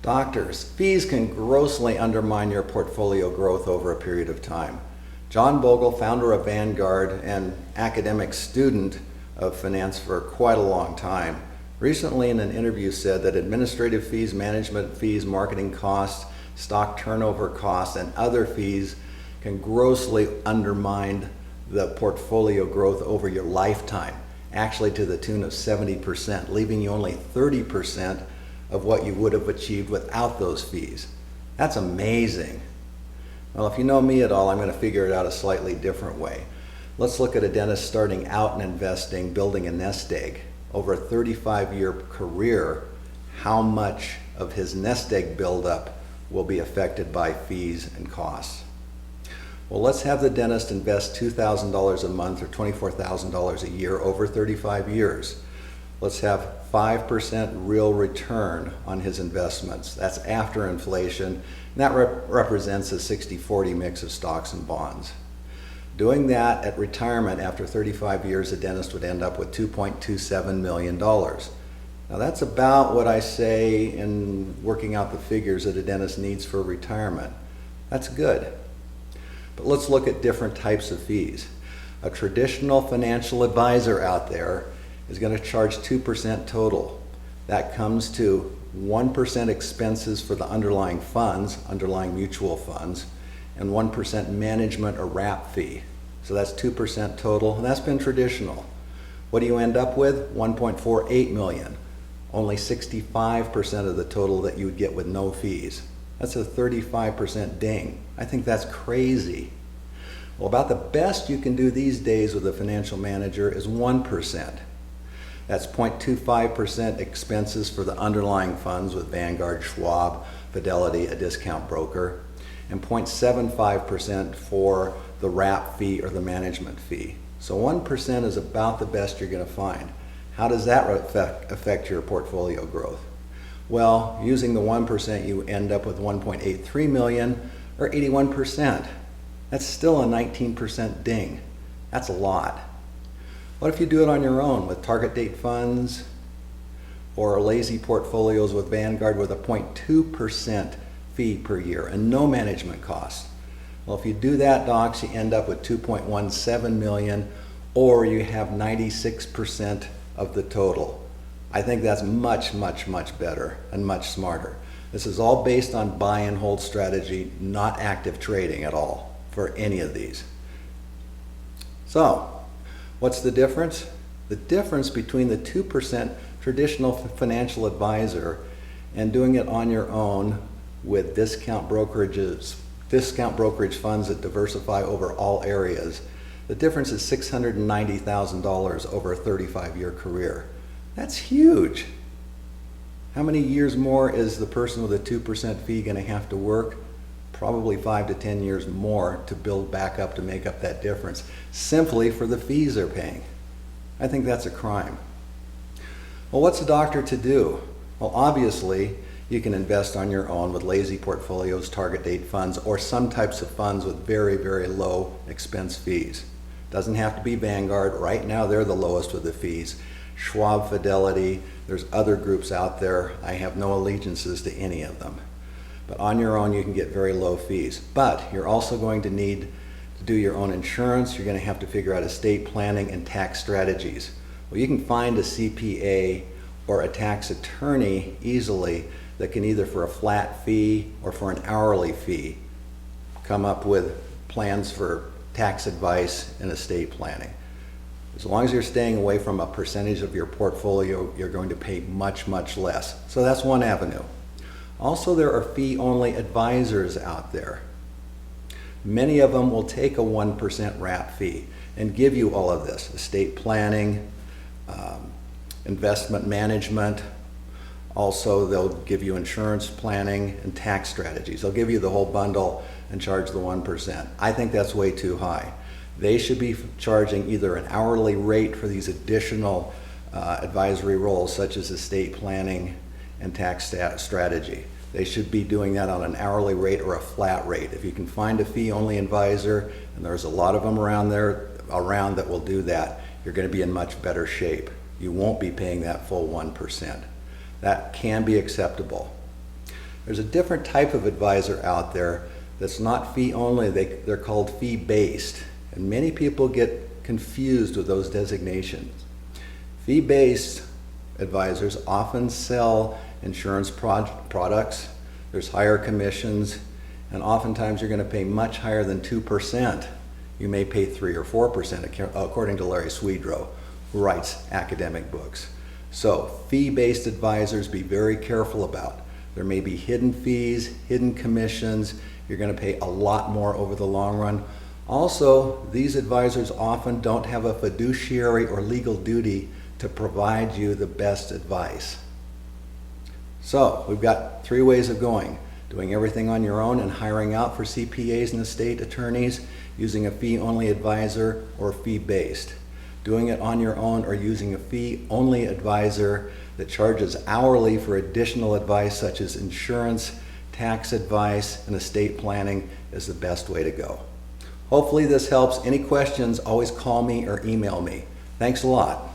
Doctors, fees can grossly undermine your portfolio growth over a period of time. John Bogle, founder of Vanguard and academic student of finance for quite a long time, recently in an interview said that administrative fees, management fees, marketing costs, stock turnover costs, and other fees can grossly undermine the portfolio growth over your lifetime, actually to the tune of 70%, leaving you only 30% of what you would have achieved without those fees. That's amazing. Well, if you know me at all, I'm going to figure it out a slightly different way. Let's look at a dentist starting out in investing, building a nest egg. Over a 35-year career, how much of his nest egg buildup will be affected by fees and costs? Well, let's have the dentist invest $2,000 a month or $24,000 a year over 35 years. Let's have 5% real return on his investments. That's after inflation, and that represents a 60-40 mix of stocks and bonds. Doing that at retirement after 35 years, a dentist would end up with $2.27 million. Now that's about what I say in working out the figures that a dentist needs for retirement. That's good. But let's look at different types of fees. A traditional financial advisor out there is going to charge 2% total. That comes to 1% expenses for the underlying funds, underlying mutual funds, and 1% management or wrap fee. So that's 2% total, and that's been traditional. What do you end up with? 1.48 million. Only 65% of the total that you would get with no fees. That's a 35% ding. I think that's crazy. Well, about the best you can do these days with a financial manager is 1%. That's 0.25% expenses for the underlying funds with Vanguard, Schwab, Fidelity, a discount broker, and 0.75% for the wrap fee or the management fee. So 1% is about the best you're going to find. How does that affect your portfolio growth? Well, using the 1%, you end up with 1.83 million or 81%. That's still a 19% ding. That's a lot. What if you do it on your own with target date funds or lazy portfolios with Vanguard with a 0.2% fee per year and no management costs? Well, if you do that, docs, you end up with 2.17 million, or you have 96% of the total. I think that's much, much, much better and much smarter. This is all based on buy and hold strategy, not active trading at all for any of these. So, what's the difference? The difference between the 2% traditional financial advisor and doing it on your own with discount brokerage funds that diversify over all areas, the difference is $690,000 over a 35-year career. That's huge. How many years more is the person with a 2% fee going to have to work? Probably 5 to 10 years more to build back up to make up that difference, simply for the fees they're paying. I think that's a crime. Well, what's a doctor to do? Well, obviously, you can invest on your own with lazy portfolios, target date funds, or some types of funds with very, very low expense fees. Doesn't have to be Vanguard. Right now, they're the lowest with the fees. Schwab, Fidelity, there's other groups out there. I have no allegiances to any of them. But on your own, you can get very low fees. But you're also going to need to do your own insurance. You're going to have to figure out estate planning and tax strategies. Well, you can find a CPA or a tax attorney easily that can either for a flat fee or for an hourly fee come up with plans for tax advice and estate planning. As long as you're staying away from a percentage of your portfolio, you're going to pay much, much less. So that's one avenue. Also, there are fee-only advisors out there. Many of them will take a 1% wrap fee and give you all of this: estate planning, investment management. Also, they'll give you insurance planning and tax strategies. They'll give you the whole bundle and charge the 1%. I think that's way too high. They should be charging either an hourly rate for these additional advisory roles, such as estate planning and tax strategy. They should be doing that on an hourly rate or a flat rate. If you can find a fee-only advisor, and there's a lot of them around that will do that, you're going to be in much better shape. You won't be paying that full 1%. That can be acceptable. There's a different type of advisor out there that's not fee only, they're called fee based. And many people get confused with those designations. Fee based advisors often sell insurance products, there's higher commissions, and oftentimes you're going to pay much higher than 2%. You may pay 3 or 4%, according to Larry Swedroe, who writes academic books. So fee-based advisors, be very careful about. There may be hidden fees, hidden commissions. You're going to pay a lot more over the long run. Also, these advisors often don't have a fiduciary or legal duty to provide you the best advice. So we've got 3 ways of going: doing everything on your own and hiring out for CPAs and estate attorneys, using a fee-only advisor, or fee-based. Doing it on your own or using a fee-only advisor that charges hourly for additional advice such as insurance, tax advice, and estate planning is the best way to go. Hopefully this helps. Any questions, always call me or email me. Thanks a lot.